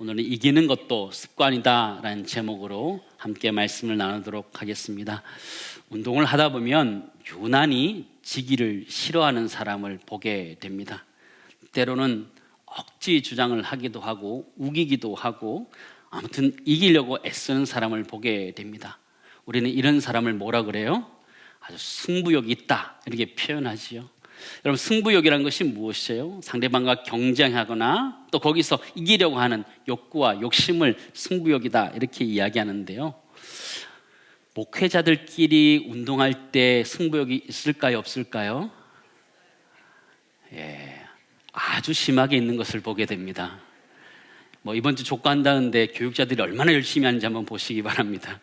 오늘은 이기는 것도 습관이다라는 제목으로 함께 말씀을 나누도록 하겠습니다. 운동을 하다 보면 유난히 지기를 싫어하는 사람을 보게 됩니다. 때로는 억지 주장을 하기도 하고 우기기도 하고 아무튼 이기려고 애쓰는 사람을 보게 됩니다. 우리는 이런 사람을 뭐라 그래요? 아주 승부욕이 있다 이렇게 표현하지요. 여러분, 승부욕이라는 것이 무엇이에요? 상대방과 경쟁하거나 또 거기서 이기려고 하는 욕구와 욕심을 승부욕이다 이렇게 이야기하는데요. 목회자들끼리 운동할 때 승부욕이 있을까요, 없을까요? 아주 심하게 있는 것을 보게 됩니다. 이번 주 족구한다는데 교육자들이 얼마나 열심히 하는지 한번 보시기 바랍니다.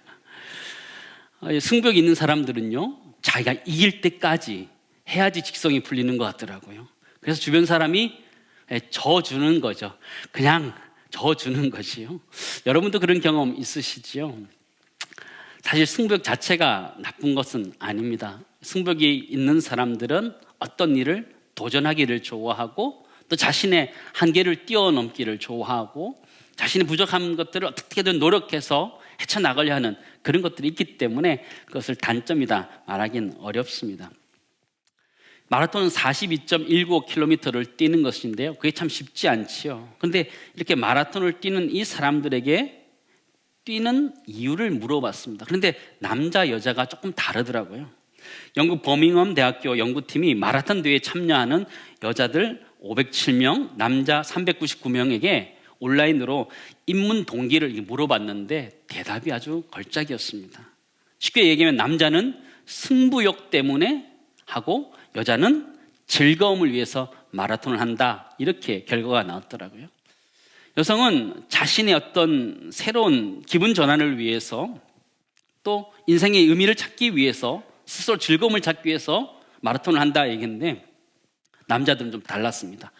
승부욕이 있는 사람들은요, 자기가 이길 때까지 해야지 직성이 풀리는 것 같더라고요. 그래서 주변 사람이 져주는 거죠. 그냥 져주는 것이요. 여러분도 그런 경험 있으시지요? 사실 승부욕 자체가 나쁜 것은 아닙니다. 승부욕이 있는 사람들은 어떤 일을 도전하기를 좋아하고 또 자신의 한계를 뛰어넘기를 좋아하고 자신의 부족한 것들을 어떻게든 노력해서 헤쳐나가려 하는 그런 것들이 있기 때문에 그것을 단점이다 말하기는 어렵습니다. 마라톤은 42.195km를 뛰는 것인데요, 그게 참 쉽지 않지요. 그런데 이렇게 마라톤을 뛰는 이 사람들에게 뛰는 이유를 물어봤습니다. 그런데 남자, 여자가 조금 다르더라고요. 영국 버밍엄 대학교 연구팀이 마라톤 대회에 참여하는 여자들 507명, 남자 399명에게 온라인으로 입문 동기를 물어봤는데 대답이 아주 걸작이었습니다. 쉽게 얘기하면 남자는 승부욕 때문에 하고 여자는 즐거움을 위해서 마라톤을 한다, 이렇게 결과가 나왔더라고요. 여성은 자신의 어떤 새로운 기분 전환을 위해서 또 인생의 의미를 찾기 위해서 스스로 즐거움을 찾기 위해서 마라톤을 한다 얘기인데, 남자들은 좀 달랐습니다.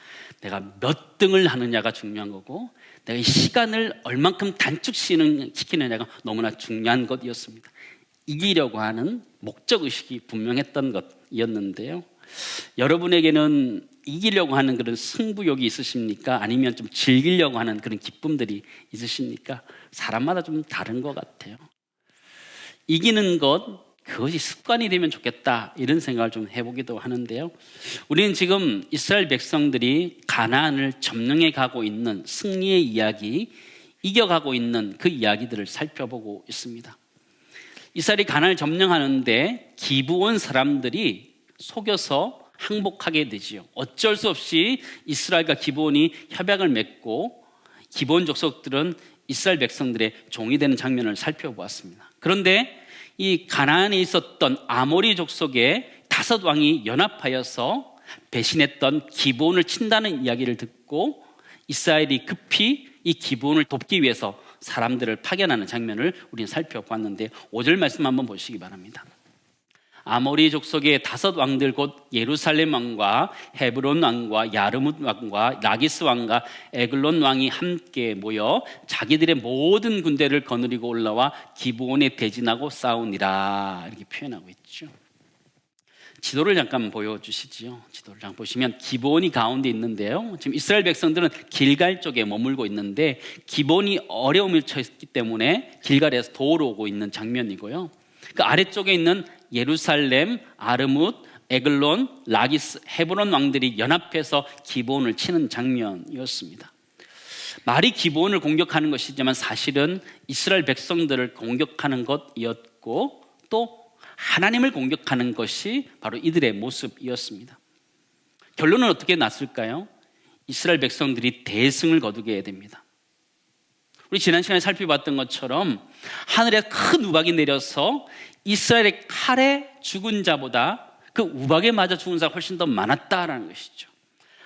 내가 몇 등을 하느냐가 중요한 거고 내가 이 시간을 얼만큼 단축시키느냐가 너무나 중요한 것이었습니다. 이기려고 하는 목적의식이 분명했던 것이었는데요. 여러분에게는 이기려고 하는 그런 승부욕이 있으십니까? 아니면 좀 즐기려고 하는 그런 기쁨들이 있으십니까? 사람마다 좀 다른 것 같아요. 이기는 것, 그것이 습관이 되면 좋겠다 이런 생각을 좀 해보기도 하는데요. 우리는 지금 이스라엘 백성들이 가나안을 점령해 가고 있는 승리의 이야기, 이겨가고 있는 그 이야기들을 살펴보고 있습니다. 이스라엘이 가나안을 점령하는데 기브온 사람들이 속여서 항복하게 되지요. 어쩔 수 없이 이스라엘과 기브온이 협약을 맺고 기브온 족속들은 이스라엘 백성들의 종이 되는 장면을 살펴보았습니다. 그런데 이 가나안에 있었던 아모리 족속의 5왕이 연합하여서 배신했던 기브온을 친다는 이야기를 듣고 이스라엘이 급히 이 기브온을 돕기 위해서 사람들을 파견하는 장면을 우리는 살펴봤는데 5절 말씀 한번 보시기 바랍니다. 아모리 족속의 5왕들 곧 예루살렘 왕과 헤브론 왕과 야르뭇 왕과 라기스 왕과 에글론 왕이 함께 모여 자기들의 모든 군대를 거느리고 올라와 기브온에 대진하고 싸우니라, 이렇게 표현하고 있죠. 지도를 잠깐 보여주시지요. 지도를 잠깐 보시면 기브온이 가운데 있는데요, 지금 이스라엘 백성들은 길갈 쪽에 머물고 있는데 기브온이 어려움을 처했기 때문에 길갈에서 도우러 오고 있는 장면이고요, 그 아래쪽에 있는 예루살렘, 아르뭇, 에글론, 라기스, 헤브론 왕들이 연합해서 기브온을 치는 장면이었습니다. 말이 기브온을 공격하는 것이지만 사실은 이스라엘 백성들을 공격하는 것이었고 또 하나님을 공격하는 것이 바로 이들의 모습이었습니다. 결론은 어떻게 났을까요? 이스라엘 백성들이 대승을 거두게 됩니다. 우리 지난 시간에 살펴봤던 것처럼 하늘에 큰 우박이 내려서 이스라엘의 칼에 죽은 자보다 그 우박에 맞아 죽은 자가 훨씬 더 많았다라는 것이죠.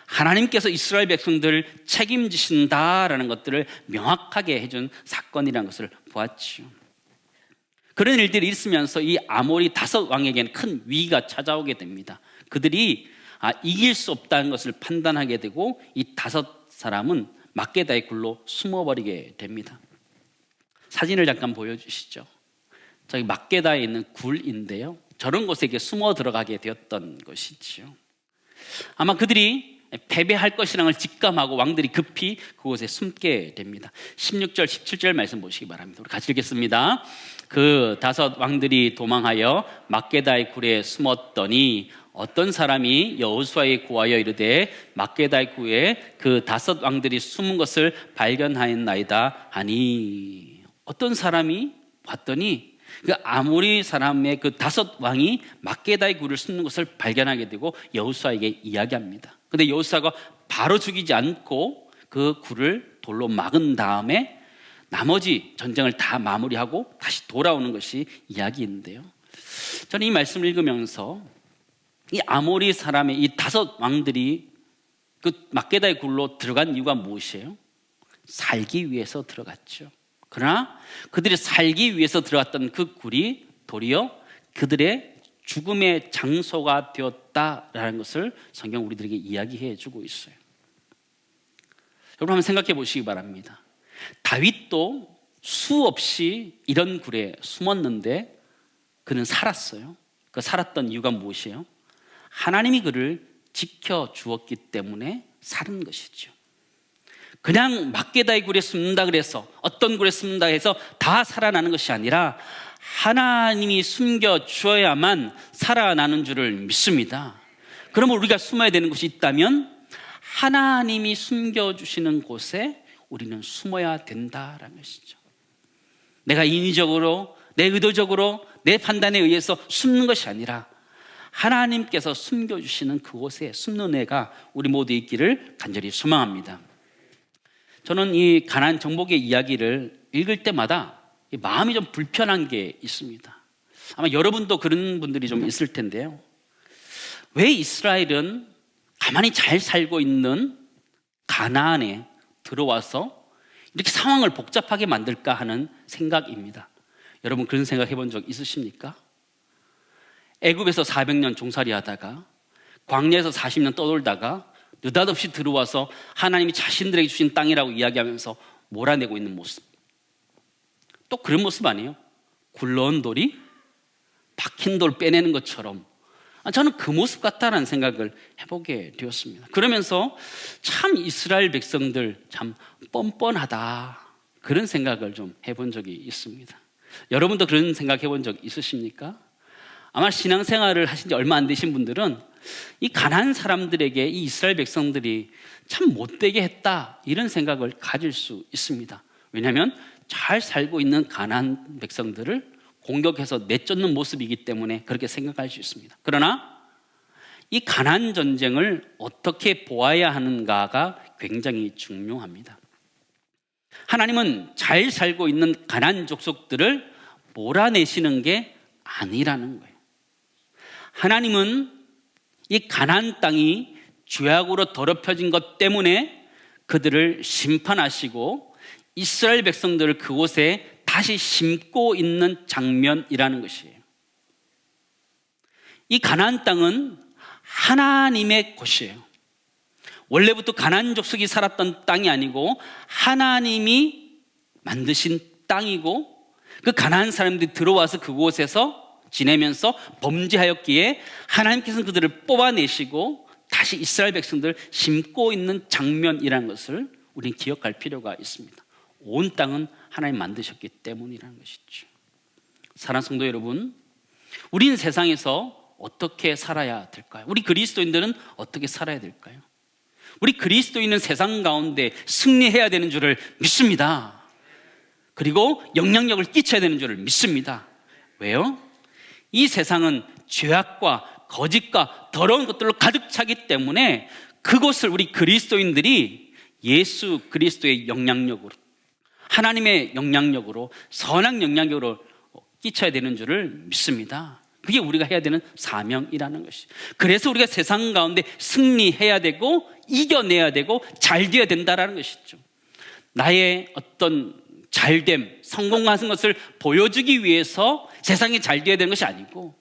하나님께서 이스라엘 백성들을 책임지신다라는 것들을 명확하게 해준 사건이라는 것을 보았죠. 그런 일들이 있으면서 이 아모리 5왕에게는 큰 위기가 찾아오게 됩니다. 그들이 이길 수 없다는 것을 판단하게 되고 이 5사람은 막게다의 굴로 숨어버리게 됩니다. 사진을 잠깐 보여주시죠. 저기 막게다에 있는 굴인데요, 저런 곳에 숨어 들어가게 되었던 것이지요. 아마 그들이 패배할 것이라는 걸 직감하고 왕들이 급히 그곳에 숨게 됩니다. 16절, 17절 말씀 보시기 바랍니다. 우리 같이 읽겠습니다. 그 5 왕들이 도망하여 막게다의 굴에 숨었더니 어떤 사람이 여호수아에 구하여 이르되 막게다의 굴에 그 5 왕들이 숨은 것을 발견하였나이다 하니, 어떤 사람이 봤더니 그 아모리 사람의 그 5 왕이 막게다의 굴을 숨는 것을 발견하게 되고 여호수아에게 이야기합니다. 근데 여호수아가 바로 죽이지 않고 그 굴을 돌로 막은 다음에 나머지 전쟁을 다 마무리하고 다시 돌아오는 것이 이야기인데요, 저는 이 말씀을 읽으면서 이 아모리 사람의 이 5 왕들이 그 막게다의 굴로 들어간 이유가 무엇이에요? 살기 위해서 들어갔죠. 그러나 그들이 살기 위해서 들어갔던 그 굴이 도리어 그들의 죽음의 장소가 되었다라는 것을 성경 우리들에게 이야기해 주고 있어요. 여러분 한번 생각해 보시기 바랍니다. 다윗도 수없이 이런 굴에 숨었는데 그는 살았어요. 그 살았던 이유가 무엇이에요? 하나님이 그를 지켜주었기 때문에 사는 것이죠. 그냥 막게다의 굴에 숨는다 그래서, 어떤 굴에 숨는다 해서 다 살아나는 것이 아니라 하나님이 숨겨주어야만 살아나는 줄을 믿습니다. 그러면 우리가 숨어야 되는 곳이 있다면 하나님이 숨겨주시는 곳에 우리는 숨어야 된다라는 것이죠. 내가 인위적으로, 내 의도적으로, 내 판단에 의해서 숨는 것이 아니라 하나님께서 숨겨주시는 그곳에 숨는 애가 우리 모두 있기를 간절히 소망합니다. 저는 이 가나안 정복의 이야기를 읽을 때마다 마음이 좀 불편한 게 있습니다. 아마 여러분도 그런 분들이 좀 있을 텐데요, 왜 이스라엘은 가만히 잘 살고 있는 가나안에 들어와서 이렇게 상황을 복잡하게 만들까 하는 생각입니다. 여러분 그런 생각 해본 적 있으십니까? 애굽에서 400년 종살이 하다가 광야에서 40년 떠돌다가 느닷없이 들어와서 하나님이 자신들에게 주신 땅이라고 이야기하면서 몰아내고 있는 모습, 또 그런 모습 아니에요? 굴러온 돌이 박힌 돌 빼내는 것처럼 저는 그 모습 같다라는 생각을 해보게 되었습니다. 그러면서 참 이스라엘 백성들 참 뻔뻔하다, 그런 생각을 좀 해본 적이 있습니다. 여러분도 그런 생각 해본 적 있으십니까? 아마 신앙생활을 하신 지 얼마 안 되신 분들은 이 가나안 사람들에게 이 이스라엘 백성들이 참 못되게 했다, 이런 생각을 가질 수 있습니다. 왜냐하면 잘 살고 있는 가나안 백성들을 공격해서 내쫓는 모습이기 때문에 그렇게 생각할 수 있습니다. 그러나 이 가나안 전쟁을 어떻게 보아야 하는가가 굉장히 중요합니다. 하나님은 잘 살고 있는 가나안 족속들을 몰아내시는 게 아니라는 거예요. 하나님은 이 가나안 땅이 죄악으로 더럽혀진 것 때문에 그들을 심판하시고 이스라엘 백성들을 그곳에 다시 심고 있는 장면이라는 것이에요. 이 가나안 땅은 하나님의 곳이에요. 원래부터 가나안 족속이 살았던 땅이 아니고 하나님이 만드신 땅이고, 그 가나안 사람들이 들어와서 그곳에서 지내면서 범죄하였기에 하나님께서는 그들을 뽑아내시고 다시 이스라엘 백성들을 심고 있는 장면이라는 것을 우리는 기억할 필요가 있습니다. 온 땅은 하나님 만드셨기 때문이라는 것이죠. 사랑하는 성도 여러분, 우리는 세상에서 어떻게 살아야 될까요? 우리 그리스도인들은 어떻게 살아야 될까요? 우리 그리스도인은 세상 가운데 승리해야 되는 줄을 믿습니다. 그리고 영향력을 끼쳐야 되는 줄을 믿습니다. 왜요? 이 세상은 죄악과 거짓과 더러운 것들로 가득 차기 때문에 그것을 우리 그리스도인들이 예수 그리스도의 영향력으로, 하나님의 영향력으로, 선한 영향력으로 끼쳐야 되는 줄을 믿습니다. 그게 우리가 해야 되는 사명이라는 것이. 그래서 우리가 세상 가운데 승리해야 되고 이겨내야 되고 잘 되어야 된다는 것이죠. 나의 어떤 잘됨, 성공 같은 것을 보여주기 위해서 세상에 잘 되어야 되는 것이 아니고,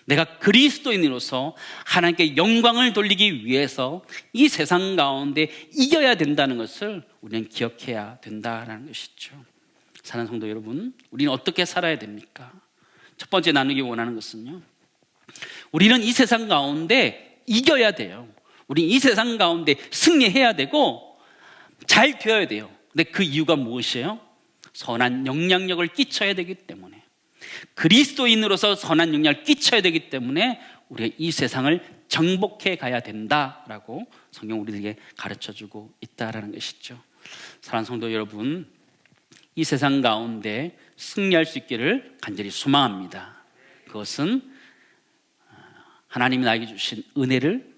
내가 그리스도인으로서 하나님께 영광을 돌리기 위해서 이 세상 가운데 이겨야 된다는 것을 우리는 기억해야 된다는 것이죠. 사랑하는 성도 여러분, 우리는 어떻게 살아야 됩니까? 첫 번째 나누기 원하는 것은요, 우리는 이 세상 가운데 이겨야 돼요. 우리 이 세상 가운데 승리해야 되고 잘 되어야 돼요. 근데 그 이유가 무엇이에요? 선한 영향력을 끼쳐야 되기 때문에, 그리스도인으로서 선한 영향을 끼쳐야 되기 때문에 우리가 이 세상을 정복해 가야 된다라고 성경 우리에게 가르쳐주고 있다라는 것이죠. 사랑하는 성도 여러분, 이 세상 가운데 승리할 수 있기를 간절히 소망합니다. 그것은 하나님이 나에게 주신 은혜를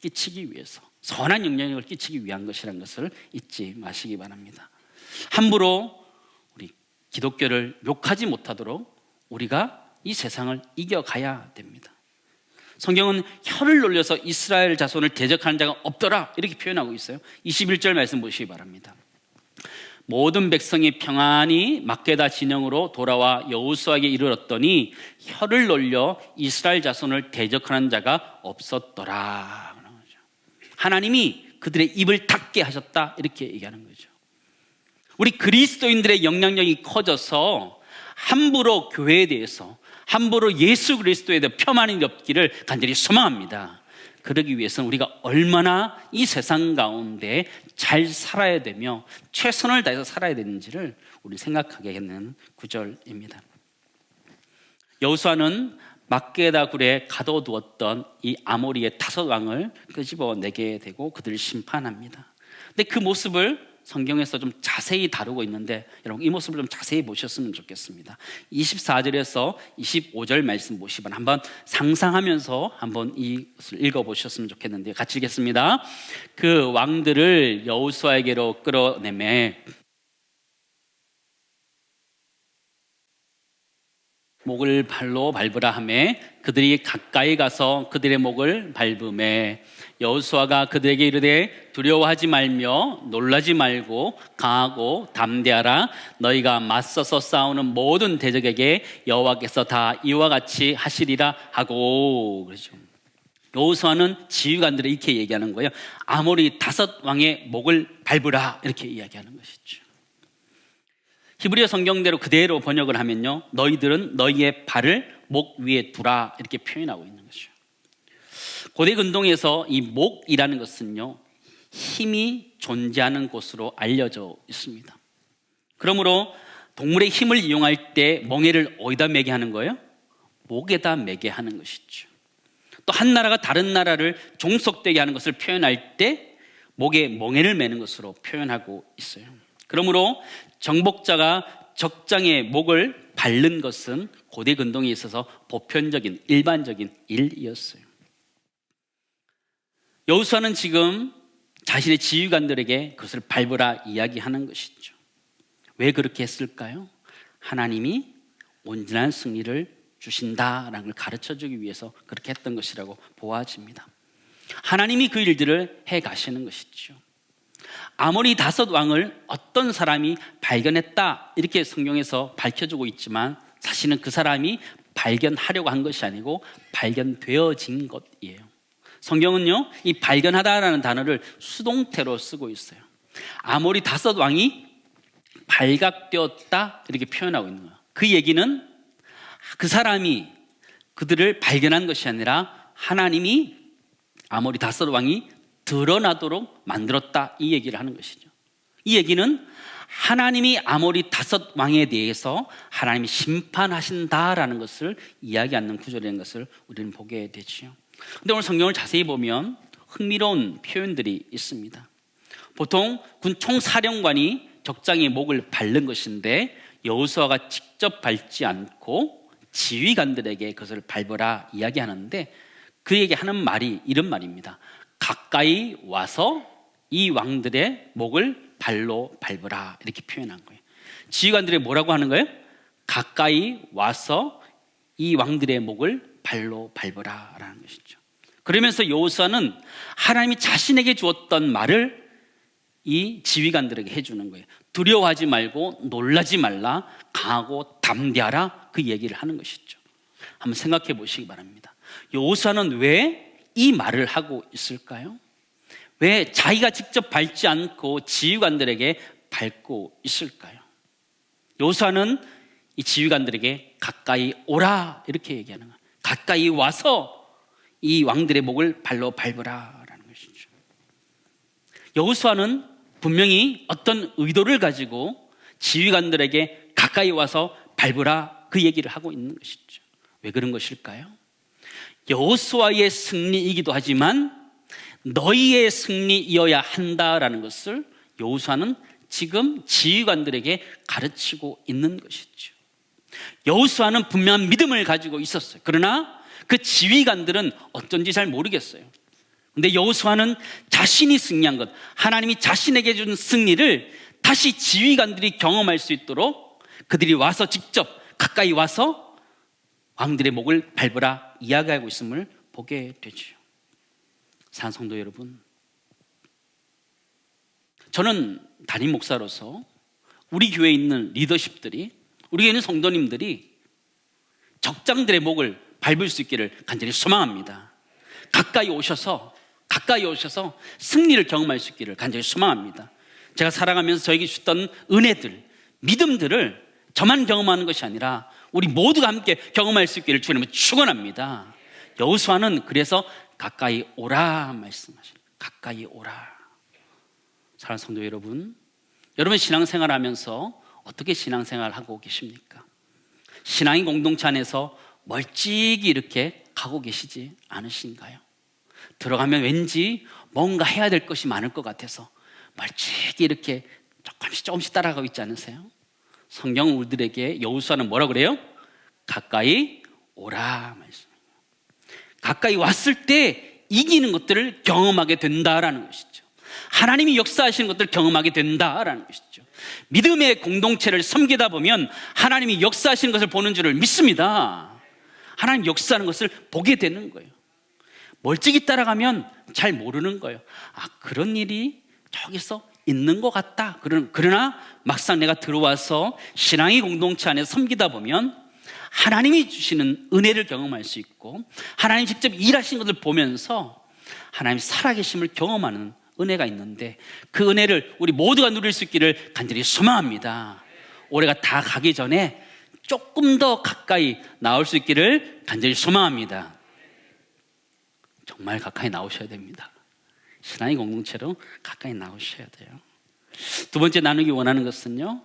끼치기 위해서, 선한 영향력을 끼치기 위한 것이라는 것을 잊지 마시기 바랍니다. 함부로 우리 기독교를 욕하지 못하도록 우리가 이 세상을 이겨가야 됩니다. 성경은 혀를 놀려서 이스라엘 자손을 대적하는 자가 없더라 이렇게 표현하고 있어요. 21절 말씀 보시기 바랍니다. 모든 백성이 평안히 막게다 진영으로 돌아와 여호수아에게 이르렀더니 혀를 놀려 이스라엘 자손을 대적하는 자가 없었더라. 하나님이 그들의 입을 닫게 하셨다 이렇게 얘기하는 거죠. 우리 그리스도인들의 영향력이 커져서 함부로 교회에 대해서, 함부로 예수 그리스도에 대해 폄하는 일 없기를 간절히 소망합니다. 그러기 위해서는 우리가 얼마나 이 세상 가운데 잘 살아야 되며 최선을 다해서 살아야 되는지를 우리 생각하게 하는 구절입니다. 여호수아는 막게다 굴에 가둬두었던 이 아모리의 5 왕을 끄집어내게 되고 그들을 심판합니다. 근데 그 모습을 성경에서 좀 자세히 다루고 있는데 여러분 이 모습을 좀 자세히 보셨으면 좋겠습니다. 24절에서 25절 말씀 보시면 한번 상상하면서 한번 이것을 읽어보셨으면 좋겠는데 같이 읽겠습니다. 그 왕들을 여호수아에게로 끌어내매 목을 발로 밟으라 하매 그들이 가까이 가서 그들의 목을 밟으매 여호수아가 그들에게 이르되 두려워하지 말며 놀라지 말고 강하고 담대하라. 너희가 맞서서 싸우는 모든 대적에게 여호와께서 다 이와 같이 하시리라 하고. 그렇죠. 여호수아는 지휘관들이 이렇게 얘기하는 거예요. 아모리 5 왕의 목을 밟으라 이렇게 이야기하는 것이죠. 히브리어 성경대로 그대로 번역을 하면요, 너희들은 너희의 발을 목 위에 두라 이렇게 표현하고 있는 거죠. 고대 근동에서 이 목이라는 것은요, 힘이 존재하는 곳으로 알려져 있습니다. 그러므로 동물의 힘을 이용할 때 멍에를 어디다 매게 하는 거예요? 목에다 매게 하는 것이죠. 또 한 나라가 다른 나라를 종속되게 하는 것을 표현할 때 목에 멍에를 매는 것으로 표현하고 있어요. 그러므로 정복자가 적장의 목을 밟는 것은 고대 근동에 있어서 보편적인 일반적인 일이었어요. 여호수아는 지금 자신의 지휘관들에게 그것을 밟으라 이야기하는 것이죠. 왜 그렇게 했을까요? 하나님이 온전한 승리를 주신다라는 걸 가르쳐주기 위해서 그렇게 했던 것이라고 보아집니다. 하나님이 그 일들을 해 가시는 것이죠. 아모리 5 왕을 어떤 사람이 발견했다 이렇게 성경에서 밝혀주고 있지만 사실은 그 사람이 발견하려고 한 것이 아니고 발견되어진 것이에요. 성경은요, 이 발견하다라는 단어를 수동태로 쓰고 있어요. 아모리 5 왕이 발각되었다 이렇게 표현하고 있는 거예요. 그 얘기는 그 사람이 그들을 발견한 것이 아니라 하나님이 아모리 5 왕이 드러나도록 만들었다 이 얘기를 하는 것이죠. 이 얘기는 하나님이 아모리 5 왕에 대해서 하나님이 심판하신다라는 것을 이야기하는 구절인 것을 우리는 보게 되죠. 그런데 오늘 성경을 자세히 보면 흥미로운 표현들이 있습니다. 보통 군 총사령관이 적장의 목을 밟는 것인데 여호수아가 직접 밟지 않고 지휘관들에게 그것을 밟으라 이야기하는데 그에게 하는 말이 이런 말입니다. 가까이 와서 이 왕들의 목을 발로 밟으라 이렇게 표현한 거예요. 지휘관들이 뭐라고 하는 거예요? 가까이 와서 이 왕들의 목을 발로 밟으라 라는 것이죠. 그러면서 여호수아는 하나님이 자신에게 주었던 말을 이 지휘관들에게 해주는 거예요. 두려워하지 말고 놀라지 말라, 강하고 담대하라 그 얘기를 하는 것이죠. 한번 생각해 보시기 바랍니다. 여호수아는 왜 이 말을 하고 있을까요? 왜 자기가 직접 밟지 않고 지휘관들에게 밟고 있을까요? 여호수아는 이 지휘관들에게 가까이 오라 이렇게 얘기하는 거예요. 가까이 와서 이 왕들의 목을 발로 밟으라 라는 것이죠. 여호수아는 분명히 어떤 의도를 가지고 지휘관들에게 가까이 와서 밟으라 그 얘기를 하고 있는 것이죠. 왜 그런 것일까요? 여호수아의 승리이기도 하지만 너희의 승리이어야 한다라는 것을 여호수아는 지금 지휘관들에게 가르치고 있는 것이죠. 여호수아는 분명한 믿음을 가지고 있었어요. 그러나 그 지휘관들은 어쩐지 잘 모르겠어요. 근데 여호수아는 자신이 승리한 것, 하나님이 자신에게 준 승리를 다시 지휘관들이 경험할 수 있도록 그들이 와서 직접 가까이 와서 왕들의 목을 밟으라 이야기하고 있음을 보게 되죠. 사랑하는 성도 여러분, 저는 담임 목사로서 우리 교회에 있는 리더십들이, 우리 교회에 있는 성도님들이 적장들의 목을 밟을 수 있기를 간절히 소망합니다. 가까이 오셔서 승리를 경험할 수 있기를 간절히 소망합니다. 제가 살아가면서 저에게 주셨던 은혜들, 믿음들을 저만 경험하는 것이 아니라 우리 모두가 함께 경험할 수 있기를 주님은 축원합니다. 여호수아는 그래서 가까이 오라 말씀하십니다. 가까이 오라. 사랑하는 성도 여러분, 여러분 신앙생활 하면서 어떻게 신앙생활 하고 계십니까? 신앙의 공동체 안에서 멀찍이 이렇게 가고 계시지 않으신가요? 들어가면 왠지 뭔가 해야 될 것이 많을 것 같아서 멀찍이 이렇게 조금씩 따라가고 있지 않으세요? 성경은 우리들에게 여호수아는 뭐라고 그래요? 가까이 오라 말씀입니다. 가까이 왔을 때 이기는 것들을 경험하게 된다라는 것이죠. 하나님이 역사하시는 것들을 경험하게 된다라는 것이죠. 믿음의 공동체를 섬기다 보면 하나님이 역사하시는 것을 보는 줄을 믿습니다. 하나님 역사하는 것을 보게 되는 거예요. 멀찍이 따라가면 잘 모르는 거예요. 아, 그런 일이 저기서 있는 것 같다. 그러나 막상 내가 들어와서 신앙의 공동체 안에 섬기다 보면 하나님이 주시는 은혜를 경험할 수 있고 하나님 직접 일하신 것을 보면서 하나님 살아계심을 경험하는 은혜가 있는데 그 은혜를 우리 모두가 누릴 수 있기를 간절히 소망합니다. 올해가 다 가기 전에 조금 더 가까이 나올 수 있기를 간절히 소망합니다. 정말 가까이 나오셔야 됩니다. 신앙의 공동체로 가까이 나오셔야 돼요. 두 번째 나누기 원하는 것은요,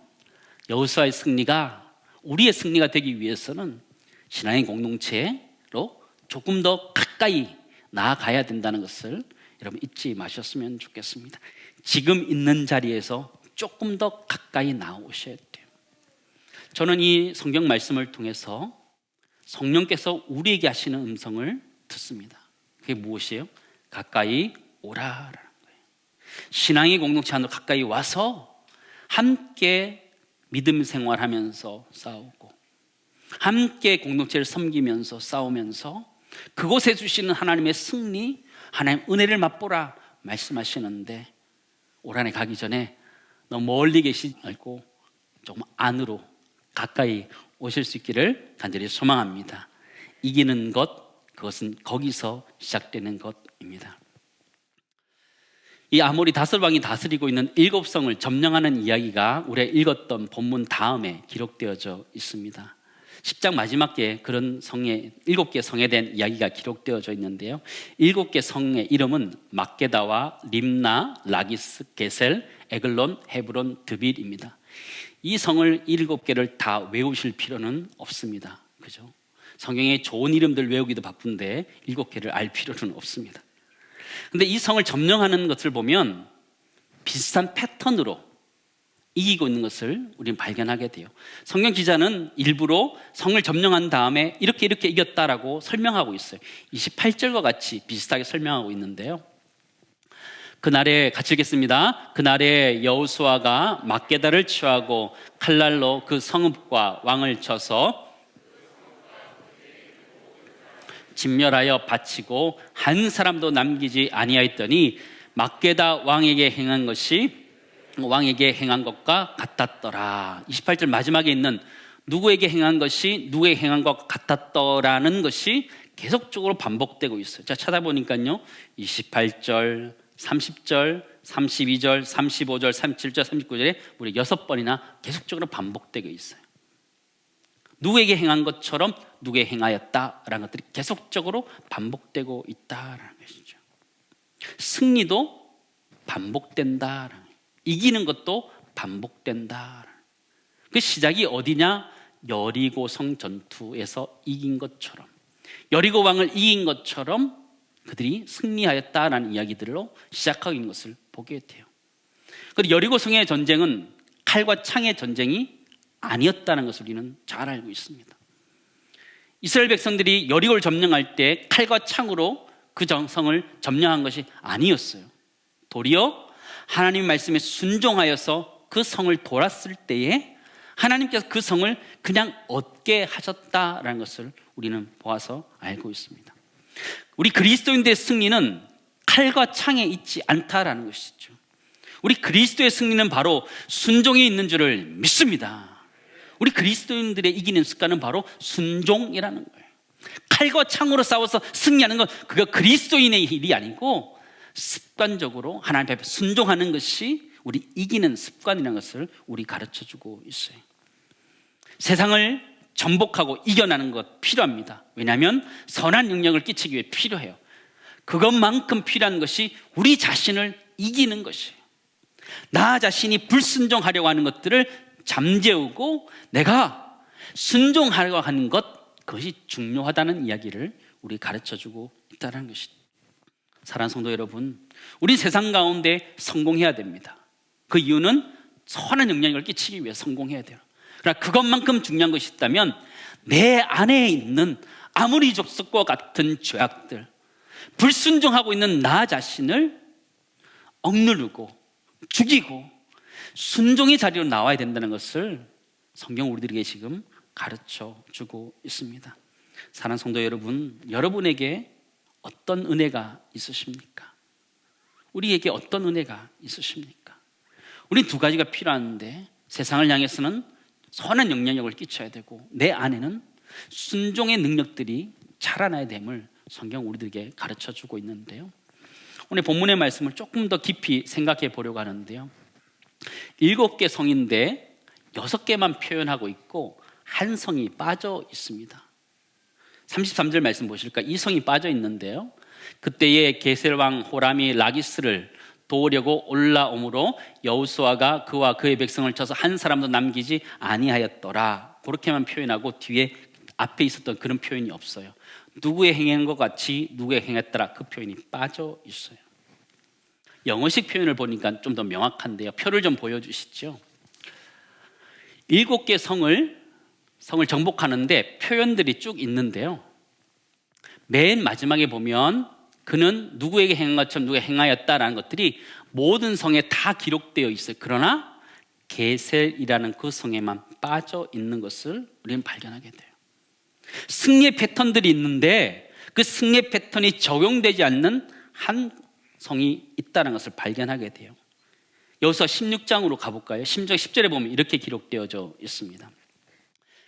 여호수아의 승리가 우리의 승리가 되기 위해서는 신앙의 공동체로 조금 더 가까이 나아가야 된다는 것을 여러분 잊지 마셨으면 좋겠습니다. 지금 있는 자리에서 조금 더 가까이 나오셔야 돼요. 저는 이 성경 말씀을 통해서 성령께서 우리에게 하시는 음성을 듣습니다. 그게 무엇이에요? 가까이 오라라는 거예요. 신앙의 공동체 안으로 가까이 와서 함께 믿음 생활하면서 싸우고 함께 공동체를 섬기면서 싸우면서 그곳에 주시는 하나님의 승리, 하나님 은혜를 맛보라 말씀하시는데 올 한해 가기 전에 너무 멀리 계시지 말고 조금 안으로 가까이 오실 수 있기를 간절히 소망합니다. 이기는 것, 그것은 거기서 시작되는 것입니다. 이 아모리 다설왕이 다스리고 있는 7성을 점령하는 이야기가 우리가 읽었던 본문 다음에 기록되어져 있습니다. 10장 마지막에 그런 성에 7개 성에 대한 이야기가 기록되어져 있는데요, 7개 성의 이름은 막게다와 림나, 라기스, 게셀, 에글론, 헤브론, 드빌입니다. 이 성을 7개를 다 외우실 필요는 없습니다. 그죠? 성경에 좋은 이름들 외우기도 바쁜데 7개를 알 필요는 없습니다. 근데 이 성을 점령하는 것을 보면 비슷한 패턴으로 이기고 있는 것을 우리는 발견하게 돼요. 성경 기자는 일부러 성을 점령한 다음에 이렇게 이겼다라고 설명하고 있어요. 28절과 같이 비슷하게 설명하고 있는데요, 그날에 같이 읽겠습니다. 그날에 여호수아가 막게다를 취하고 칼날로 그 성읍과 왕을 쳐서 진멸하여 바치고 한 사람도 남기지 아니하였더니 막게다 왕에게 행한 것이 왕에게 행한 것과 같았더라. 28절 마지막에 있는 누구에게 행한 것이 누구에게 행한 것 같았더라는 것이 계속적으로 반복되고 있어요. 자, 찾아보니까요, 28절, 30절, 32절, 35절, 37절, 39절에 우리 6번이나 계속적으로 반복되고 있어요. 누구에게 행한 것처럼 누구에게 행하였다라는 것들이 계속적으로 반복되고 있다라는 것이죠. 승리도 반복된다. 이기는 것도 반복된다. 그 시작이 어디냐? 여리고성 전투에서 이긴 것처럼, 여리고 왕을 이긴 것처럼 그들이 승리하였다라는 이야기들로 시작하는 것을 보게 돼요. 그리고 여리고성의 전쟁은 칼과 창의 전쟁이 아니었다는 것을 우리는 잘 알고 있습니다. 이스라엘 백성들이 여리고를 점령할 때 칼과 창으로 그 성을 점령한 것이 아니었어요. 도리어 하나님의 말씀에 순종하여서 그 성을 돌았을 때에 하나님께서 그 성을 그냥 얻게 하셨다라는 것을 우리는 보아서 알고 있습니다. 우리 그리스도인들의 승리는 칼과 창에 있지 않다라는 것이죠. 우리 그리스도의 승리는 바로 순종이 있는 줄을 믿습니다. 우리 그리스도인들의 이기는 습관은 바로 순종이라는 거예요. 칼과 창으로 싸워서 승리하는 건 그거 그리스도인의 일이 아니고 습관적으로 하나님 앞에 순종하는 것이 우리 이기는 습관이라는 것을 우리 가르쳐주고 있어요. 세상을 정복하고 이겨나는 것 필요합니다. 왜냐하면 선한 영향을 끼치기 위해 필요해요. 그것만큼 필요한 것이 우리 자신을 이기는 것이에요. 나 자신이 불순종하려고 하는 것들을 잠재우고 내가 순종하려고 하는 것, 그것이 중요하다는 이야기를 우리 가르쳐주고 있다는 것이죠. 사랑하는 성도 여러분, 우리 세상 가운데 성공해야 됩니다. 그 이유는 선한 영향력을 끼치기 위해 성공해야 돼요. 그러나 그것만큼 중요한 것이 있다면 내 안에 있는 아무리 족속과 같은 죄악들, 불순종하고 있는 나 자신을 억누르고 죽이고 순종의 자리로 나와야 된다는 것을 성경 우리들에게 지금 가르쳐주고 있습니다. 사랑하는 성도 여러분, 여러분에게 어떤 은혜가 있으십니까? 우리에게 어떤 은혜가 있으십니까? 우린 두 가지가 필요한데, 세상을 향해서는 선한 영향력을 끼쳐야 되고 내 안에는 순종의 능력들이 자라나야 됨을 성경 우리들에게 가르쳐주고 있는데요, 오늘 본문의 말씀을 조금 더 깊이 생각해 보려고 하는데요, 7개 성인데 6개만 표현하고 있고 한 성이 빠져 있습니다. 33절 말씀 보실까? 이 성이 빠져 있는데요, 그때에 게셀왕 호람이 라기스를 도우려고 올라오므로 여호수아가 그와 그의 백성을 쳐서 한 사람도 남기지 아니하였더라. 그렇게만 표현하고 뒤에 앞에 있었던 그런 표현이 없어요. 누구의 행한 것 같이 누구의 행했더라, 그 표현이 빠져 있어요. 영어식 표현을 보니까 좀 더 명확한데요, 표를 좀 보여주시죠. 7개 성을 정복하는데 표현들이 쭉 있는데요, 맨 마지막에 보면 그는 누구에게 행한 것처럼 누구에게 행하였다라는 것들이 모든 성에 다 기록되어 있어요. 그러나 게셀이라는 그 성에만 빠져 있는 것을 우리는 발견하게 돼요. 승리의 패턴들이 있는데 그 승리의 패턴이 적용되지 않는 한 성이 있다는 것을 발견하게 돼요. 여호수아 16장으로 가볼까요? 10절에 보면 이렇게 기록되어져 있습니다.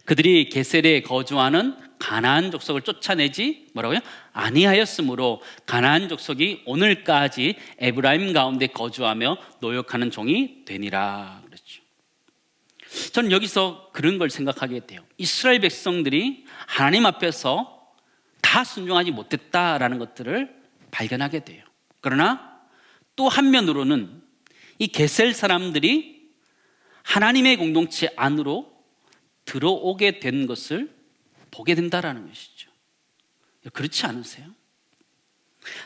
그들이 게셀에 거주하는 가나안 족속을 쫓아내지 뭐라고요? 아니하였으므로 가나안 족속이 오늘까지 에브라임 가운데 거주하며 노역하는 종이 되니라 그랬죠. 저는 여기서 그런 걸 생각하게 돼요. 이스라엘 백성들이 하나님 앞에서 다 순종하지 못했다라는 것들을 발견하게 돼요. 그러나 또 한면으로는 이 게셀 사람들이 하나님의 공동체 안으로 들어오게 된 것을 보게 된다라는 것이죠. 그렇지 않으세요?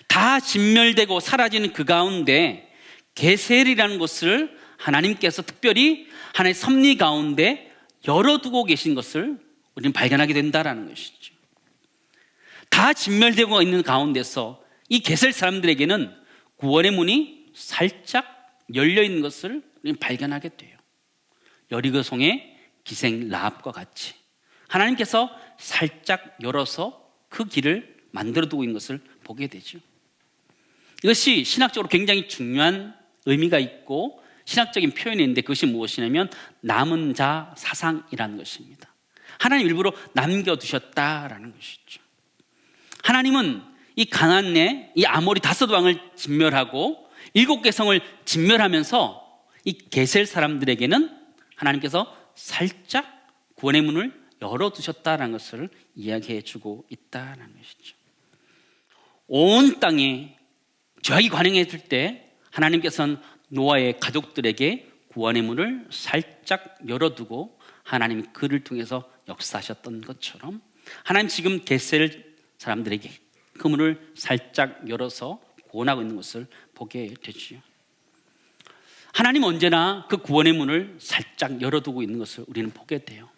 다 진멸되고 사라지는 그 가운데 게셀이라는 것을 하나님께서 특별히 하나님의 섭리 가운데 열어두고 계신 것을 우리는 발견하게 된다라는 것이죠. 다 진멸되고 있는 가운데서 이 게셀 사람들에게는 구원의 문이 살짝 열려있는 것을 우리는 발견하게 돼요. 여리고성의 기생 라합과 같이 하나님께서 살짝 열어서 그 길을 만들어두고 있는 것을 보게 되죠. 이것이 신학적으로 굉장히 중요한 의미가 있고 신학적인 표현이 있는데, 그것이 무엇이냐면 남은 자 사상이라는 것입니다. 하나님 일부러 남겨두셨다라는 것이죠. 하나님은 이 가나안의 이 아모리 5왕을 진멸하고 7개 성을 진멸하면서 이 게셀 사람들에게는 하나님께서 살짝 구원의 문을 열어두셨다는 것을 이야기해 주고 있다는 것이죠. 온 땅에 죄악이 관영했을 때 하나님께서는 노아의 가족들에게 구원의 문을 살짝 열어두고 하나님이 그를 통해서 역사하셨던 것처럼 하나님 지금 겟셀 사람들에게 그 문을 살짝 열어서 구원하고 있는 것을 보게 되지요. 하나님 언제나 그 구원의 문을 살짝 열어두고 있는 것을 우리는 보게 돼요.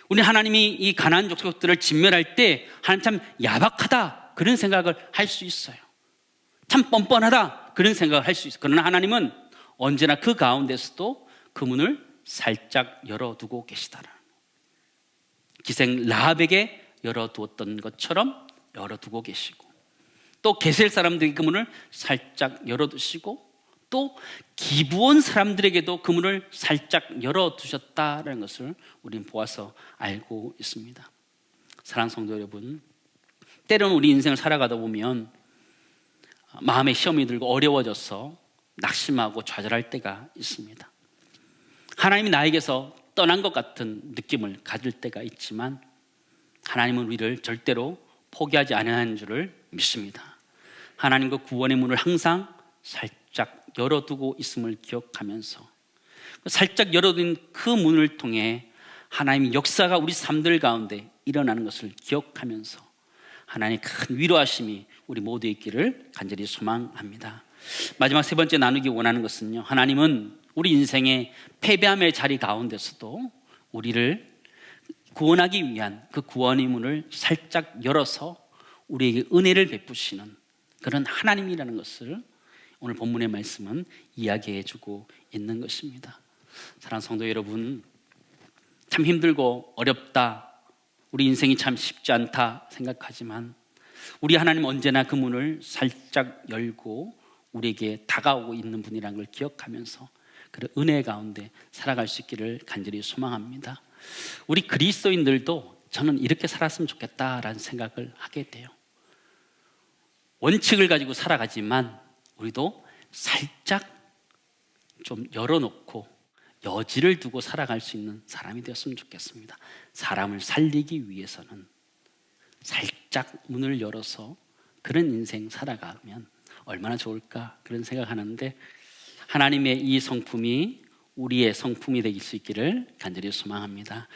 우리 하나님이 이 가나안 족속들을 진멸할 때 하나님 참 야박하다 그런 생각을 할 수 있어요. 참 뻔뻔하다 그런 생각을 할 수 있어요. 그러나 하나님은 언제나 그 가운데서도 그 문을 살짝 열어두고 계시다라는 거예요. 기생 라합에게 열어두었던 것처럼 열어두고 계시고, 또 게셀 사람들에게 그 문을 살짝 열어두시고, 또 기브온 사람들에게도 그 문을 살짝 열어두셨다는 것을 우리는 보아서 알고 있습니다. 사랑하는 성도 여러분, 때로는 우리 인생을 살아가다 보면 마음에 시험이 들고 어려워져서 낙심하고 좌절할 때가 있습니다. 하나님이 나에게서 떠난 것 같은 느낌을 가질 때가 있지만 하나님은 우리를 절대로 포기하지 않으시는 줄을 믿습니다. 하나님과 구원의 문을 항상 살짝 열어두고 있음을 기억하면서 살짝 열어둔 그 문을 통해 하나님의 역사가 우리 삶들 가운데 일어나는 것을 기억하면서 하나님의 큰 위로하심이 우리 모두에 있기를 간절히 소망합니다. 마지막 세 번째 나누기 원하는 것은요, 하나님은 우리 인생의 패배함의 자리 가운데서도 우리를 구원하기 위한 그 구원의 문을 살짝 열어서 우리에게 은혜를 베푸시는 그런 하나님이라는 것을 오늘 본문의 말씀은 이야기해 주고 있는 것입니다. 사랑하는 성도 여러분, 참 힘들고 어렵다, 우리 인생이 참 쉽지 않다 생각하지만 우리 하나님 언제나 그 문을 살짝 열고 우리에게 다가오고 있는 분이라는 걸 기억하면서 그 은혜 가운데 살아갈 수 있기를 간절히 소망합니다. 우리 그리스도인들도 저는 이렇게 살았으면 좋겠다라는 생각을 하게 돼요. 원칙을 가지고 살아가지만 우리도 살짝 좀 열어놓고 여지를 두고 살아갈 수 있는 사람이 되었으면 좋겠습니다. 사람을 살리기 위해서는 살짝 문을 열어서 그런 인생 살아가면 얼마나 좋을까 그런 생각하는데, 하나님의 이 성품이 우리의 성품이 될 수 있기를 간절히 소망합니다.